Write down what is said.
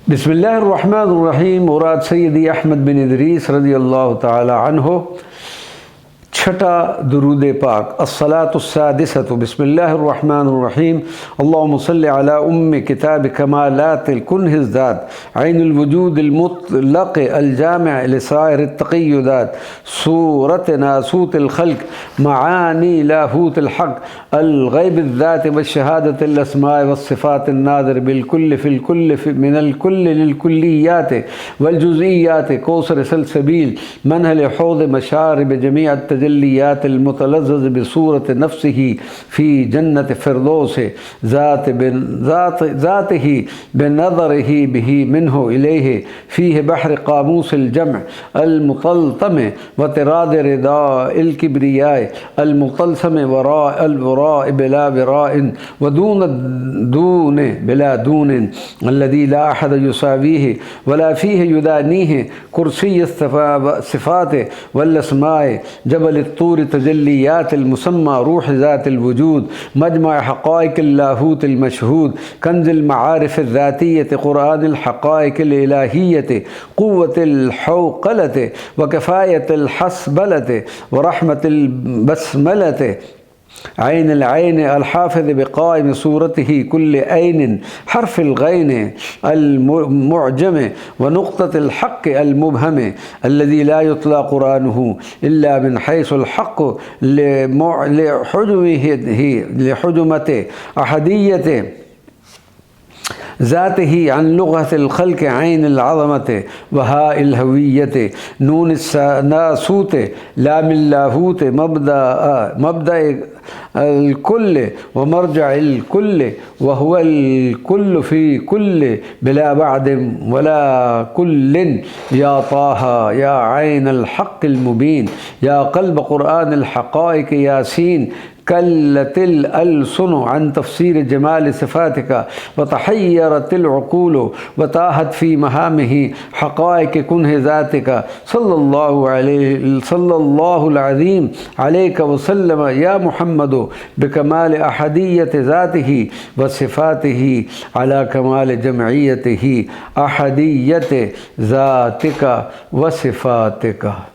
बिस्मिल्लाहिर्रहमानिर्रहीम। मुराद सैयदी अहमद बिन इदरीस रज़ियल्लाहु ताला अन्हु। छठा दुरूद पाक अस्सलातुस्सादिसतु बिस्मिल्लाहिर्रहमानिर्रहीम। अल्लाहुम्मा सल्लि अला उम्मी किताब कमालातिल कुन्हिज़ ज़ात ऐनुल वजूदिल मुतलक़ अल जामिअ लिसाइरित तक़य्युदात सूरत नासूतिल खल्क़ मआनी लाहूतिल हक़ अल ग़ैबिज़ ज़ात व शहादतिल अस्माए व सिफ़ातिन नाज़िर बिल कुल्लि फिल कुल्लि मिनल कुल्लि लिल कुल्लियात वल जुज़इयात कौसर सलसबील मनहल हौज़ मशारिब जमीअत तजल्लियातिल मुतलज़्ज़ज़ बिसूरत नफ्सिही फ़ी जन्नत फ़िरदौस ज़ातिही बिनज़रिही बिही मिन्हु इलैहि फ़ीहि बहर क़ामूसिल जम्अ अल मुतल्तम व तिराद रिदाइल किब्रियाए अल मुतलसम वरा अल वरा बिला वराइन व दून बिला दून अल्लज़ी ला अहद युसावीहि वला फ़ीहि युदानीहि कुर्सी सिफ़ात वल अस्माए जबल तूर तजल्लियातिल मुसम्मा रूह ज़ातिल वजूद मजमा हक़ाइक़िल लाहूतिल मशहूद कंज़िल मआरिफ़ ज़ातिय्यत क़ुरआनिल हक़ाइक़िल इलाहिय्यत क़ुव्वतिल हौक़लत व किफ़ायतिल हस्बलत व रहमतिल बस्मलत ऐनिल ऐन अल हाफ़िज़ बिक़ाइम सूरतिही कुल्ल ऐन हर्फ़िल ग़ैन अल मुअजम व नुक़्ततिल हक़्क़ अल मुबहम अल्लज़ी ला युतला क़ुरआनुहु इल्ला मिन हैसुल हक़्क़ लिहुजुमत अहदिय्यत ज़ातिही अन लुग़तिल ख़ल्क़ ऐनिल अज़मत व हाइल हविय्यत नून नासूत लामिल लाहूत मबदा अल कुल्ल व मरजअल कुल्ल व हुवल कुल्ल फ़ी कुल्ल बिला बअद वला कुल्लिन या ताहा या ऐनल हक़्क़िल मुबीन या क़ल्ब क़ुरआनिल हक़ाइक़ यासीन कल्लतिल अलसुन अन तफ़सीर जमाल सिफ़ातिका व तहय्यरतिल उक़ूल व ताहत फ़ी महामिही हक़ाइक़ कुन्ह ज़ातिका सल्लल्लाहु अज़ीम अलैका व सल्लम या मुहम्मद बिकमाल अहदिय्यत ज़ातिही व सिफ़ातिही अला कमाल जमइयतिही अहदिय्यत ज़ातिका व सिफ़ातिका।